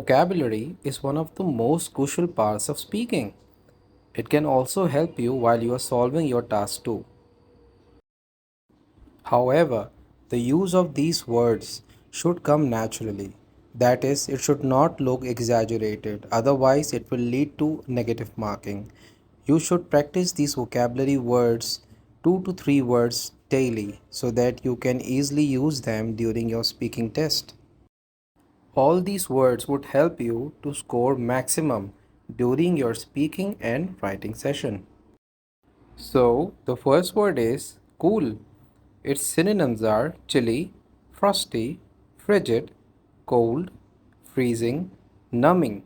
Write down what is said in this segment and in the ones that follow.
Vocabulary is one of the most crucial parts of speaking. It can also help you while you are solving your task too. However, the use of these words should come naturally. That is, it should not look exaggerated, otherwise, it will lead to negative marking. You should practice these vocabulary words, 2 to 3 words daily, so that you can easily use them during your speaking test. All these words would help you to score maximum during your speaking and writing session. So, the first word is cool. Its synonyms are chilly, frosty, frigid, cold, freezing, numbing.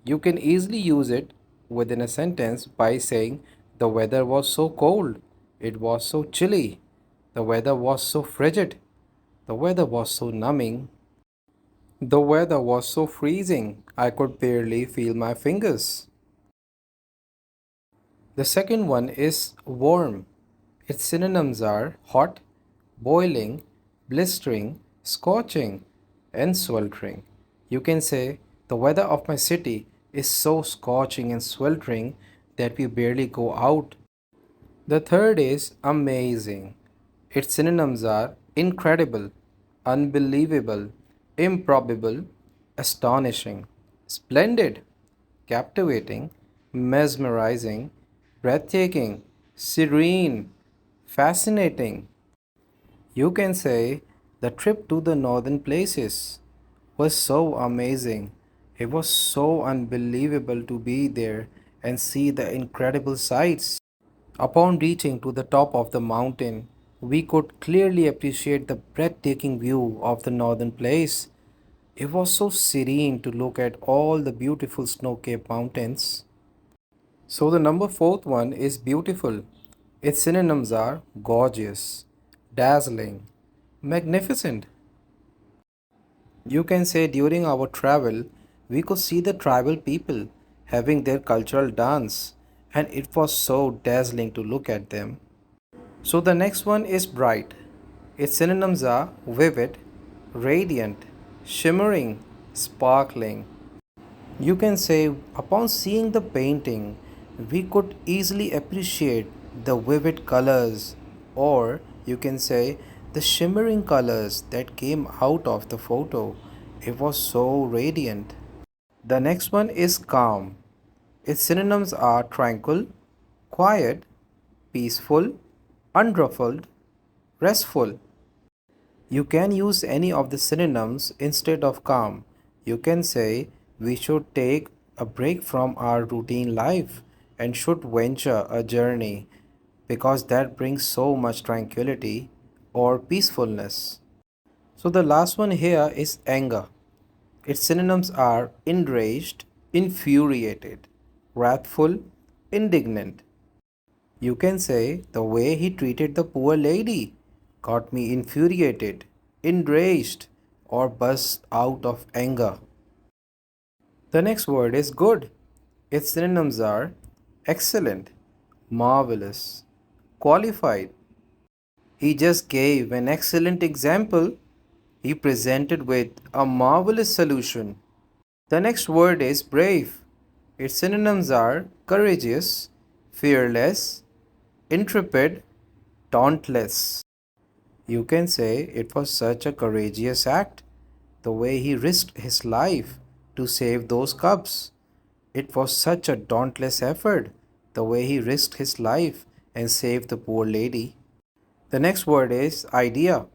You can easily use it within a sentence by saying, the weather was so cold, it was so chilly, the weather was so frigid, the weather was so numbing, the weather was so freezing, I could barely feel my fingers. The second one is warm. Its synonyms are hot, boiling, blistering, scorching, and sweltering. You can say, the weather of my city is so scorching and sweltering that we barely go out. The third is amazing. Its synonyms are incredible, unbelievable, improbable, astonishing, splendid, captivating, mesmerizing, breathtaking, serene, fascinating. You can say the trip to the northern places was so amazing. It was so unbelievable to be there and see the incredible sights. Upon reaching to the top of the mountain, we could clearly appreciate the breathtaking view of the northern place. It was so serene to look at all the beautiful snow-capped mountains. So the number fourth one is beautiful. Its synonyms are gorgeous, dazzling, magnificent. You can say during our travel, we could see the tribal people having their cultural dance, and it was so dazzling to look at them. So the next one is bright. Its synonyms are vivid, radiant, shimmering, sparkling. You can say, upon seeing the painting, we could easily appreciate the vivid colors, or you can say, the shimmering colors that came out of the photo. It was so radiant. The next one is calm. Its synonyms are tranquil, quiet, peaceful, unruffled, restful. You can use any of the synonyms instead of calm. You can say we should take a break from our routine life and should venture a journey because that brings so much tranquility or peacefulness. So the last one here is anger. Its synonyms are enraged, infuriated, wrathful, indignant. You can say the way he treated the poor lady got me infuriated, enraged, or burst out of anger. The next word is good. Its synonyms are excellent, marvelous, qualified. He just gave an excellent example. He presented with a marvelous solution. The next word is brave. Its synonyms are courageous, fearless, intrepid, dauntless. You can say it was such a courageous act, the way he risked his life to save those cubs. It was such a dauntless effort, the way he risked his life and saved the poor lady. The next word is idea.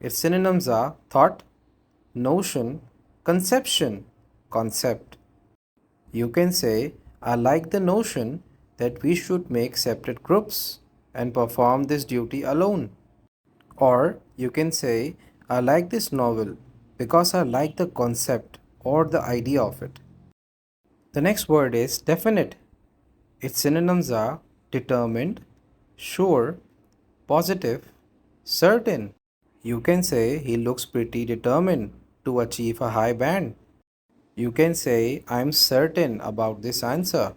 Its synonyms are thought, notion, conception, concept. You can say, I like the notion that we should make separate groups and perform this duty alone. Or you can say, I like this novel because I like the concept or the idea of it. The next word is definite. Its synonyms are determined, sure, positive, certain. You can say he looks pretty determined to achieve a high band. You can say I'm certain about this answer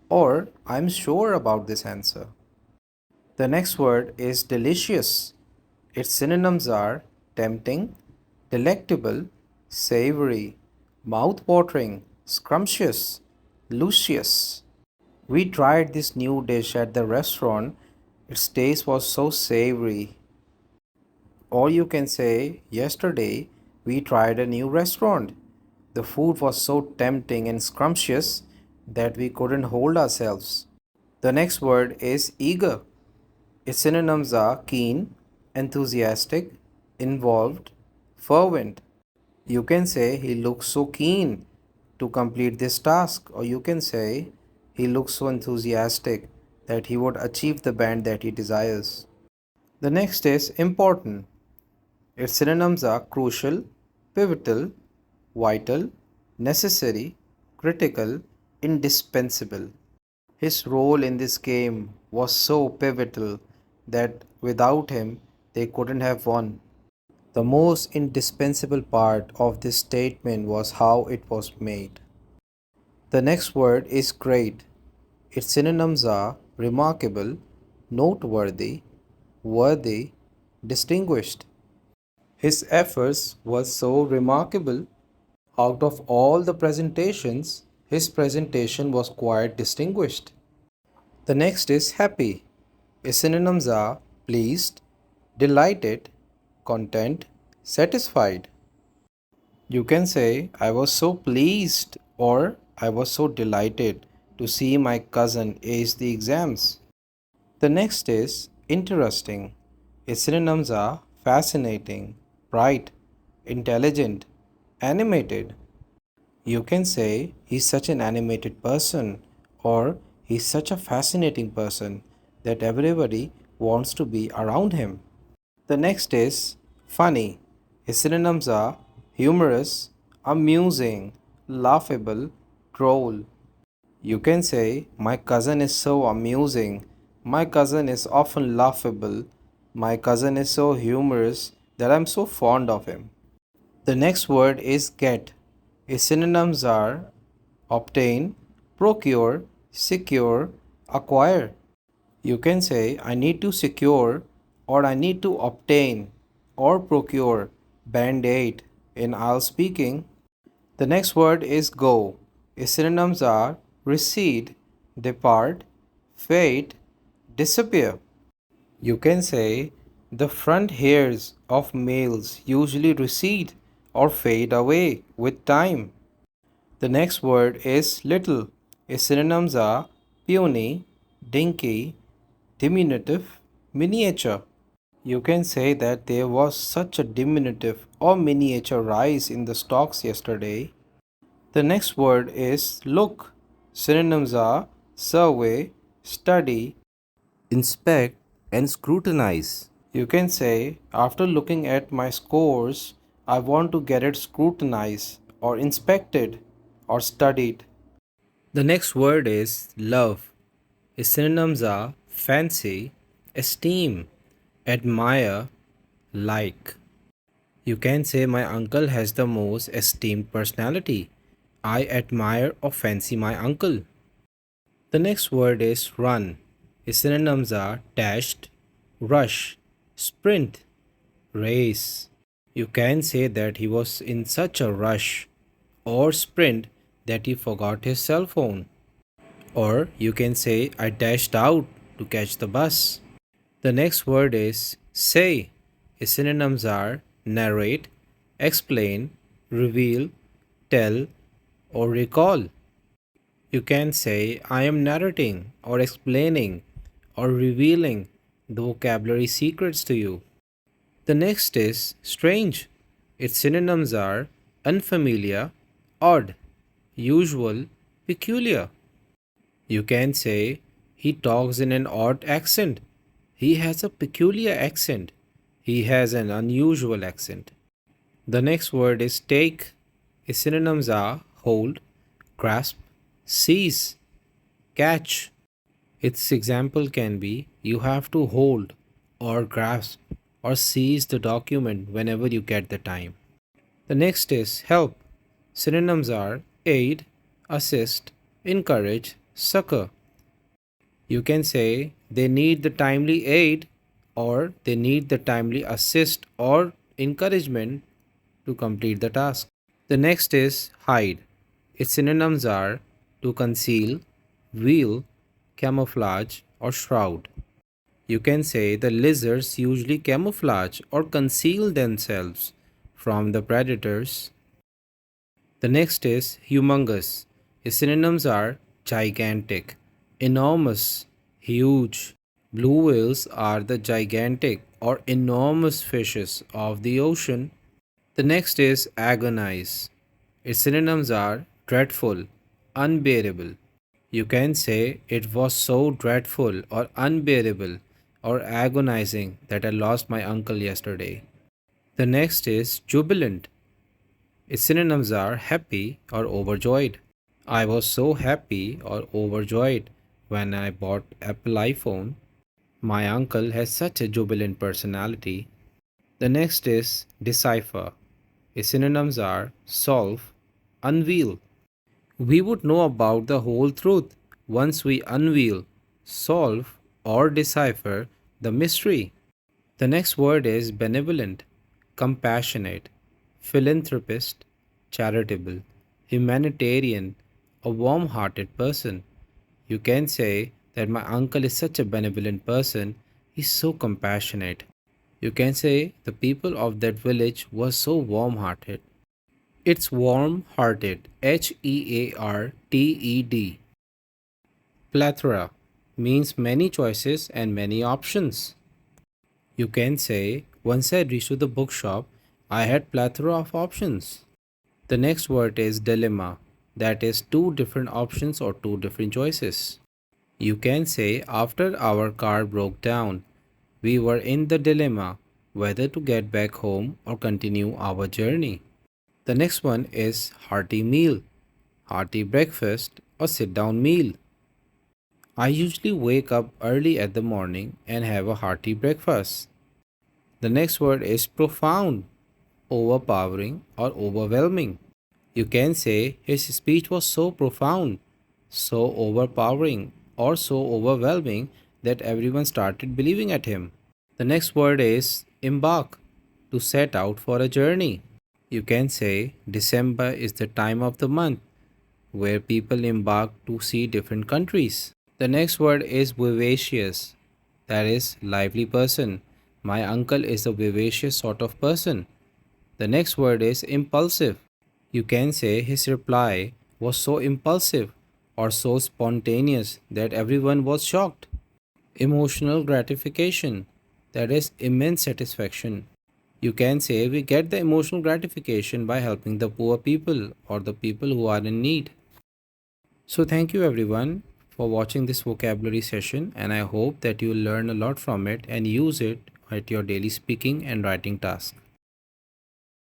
or I'm sure about this answer. The next word is delicious. Its synonyms are tempting, delectable, savory, mouth-watering, scrumptious, luscious. We tried this new dish at the restaurant. Its taste was so savory. Or you can say, yesterday we tried a new restaurant. The food was so tempting and scrumptious that we couldn't hold ourselves. The next word is eager. Its synonyms are keen, enthusiastic, involved, fervent. You can say he looks so keen to complete this task, or you can say he looks so enthusiastic that he would achieve the band that he desires. The next is important. Its synonyms are crucial, pivotal, vital, necessary, critical, indispensable. His role in this game was so pivotal that without him they couldn't have won. The most indispensable part of this statement was how it was made. The next word is great. Its synonyms are remarkable, noteworthy, worthy, distinguished. His efforts were so remarkable. Out of all the presentations, his presentation was quite distinguished. The next is happy. Its synonyms are pleased, delighted, content, satisfied. You can say, I was so pleased or I was so delighted to see my cousin ace the exams. The next is interesting. Its synonyms are fascinating, bright, intelligent, animated. You can say he's such an animated person or he's such a fascinating person that everybody wants to be around him. The next is funny. His synonyms are humorous, amusing, laughable, droll. You can say, my cousin is so amusing, my cousin is often laughable, my cousin is so humorous that I'm so fond of him. The next word is get. Its synonyms are obtain, procure, secure, acquire. You can say, I need to secure or I need to obtain or procure band aid in IELTS speaking. The next word is go. Its synonyms are recede, depart, fade, disappear. You can say, the front hairs of males usually recede or fade away with time. The next word is little. Its synonyms are puny, dinky, diminutive, miniature. You can say that there was such a diminutive or miniature rise in the stocks yesterday. The next word is look. Synonyms are survey, study, inspect, and scrutinize. You can say, after looking at my scores, I want to get it scrutinized, or inspected, or studied. The next word is love. Its synonyms are fancy, esteem, admire, like. You can say, my uncle has the most esteemed personality. I admire or fancy my uncle. The next word is run. Its synonyms are dashed, rush, sprint, race. You can say that he was in such a rush or sprint that he forgot his cell phone. Or you can say, I dashed out to catch the bus. The next word is say. Its synonyms are narrate, explain, reveal, tell, or recall. You can say, I am narrating or explaining or revealing the vocabulary secrets to you. The next is strange. Its synonyms are unfamiliar, odd, usual, peculiar. You can say, he talks in an odd accent. He has a peculiar accent. He has an unusual accent. The next word is take. Its synonyms are hold, grasp, seize, catch. Its example can be you have to hold or grasp or seize the document whenever you get the time. The next is help. Synonyms are aid, assist, encourage, succor. You can say they need the timely aid or they need the timely assist or encouragement to complete the task. The next is hide. Its synonyms are to conceal, veil, camouflage, or shroud. You can say the lizards usually camouflage or conceal themselves from the predators. The next is humongous. Its synonyms are gigantic, enormous, huge. Blue whales are the gigantic or enormous fishes of the ocean. The next is agonize. Its synonyms are dreadful, unbearable. You can say it was so dreadful or unbearable or agonizing that I lost my uncle yesterday. The next is jubilant. Its synonyms are happy or overjoyed. I was so happy or overjoyed when I bought Apple iPhone. My uncle has such a jubilant personality. The next is decipher. Its synonyms are solve, unveil. We would know about the whole truth once we unveil, solve, or decipher the mystery. The next word is benevolent, compassionate, philanthropist, charitable, humanitarian, a warm hearted person. You can say that my uncle is such a benevolent person, he's so compassionate. You can say the people of that village were so warm hearted. It's warm hearted, HEARTED. Plethora means many choices and many options. You can say, once I reached to the bookshop, I had plethora of options. The next word is dilemma, that is two different options or two different choices. You can say, after our car broke down, we were in the dilemma whether to get back home or continue our journey. The next one is hearty meal, hearty breakfast, or sit down meal. I usually wake up early at the morning and have a hearty breakfast. The next word is profound, overpowering, or overwhelming. You can say his speech was so profound, so overpowering, or so overwhelming that everyone started believing at him. The next word is embark, to set out for a journey. You can say December is the time of the month where people embark to see different countries. The next word is vivacious, that is, lively person. My uncle is a vivacious sort of person. The next word is impulsive. You can say his reply was so impulsive or so spontaneous that everyone was shocked. Emotional gratification, that is, immense satisfaction. You can say we get the emotional gratification by helping the poor people or the people who are in need. So, thank you everyone for watching this vocabulary session, and I hope that you will learn a lot from it and use it at your daily speaking and writing task.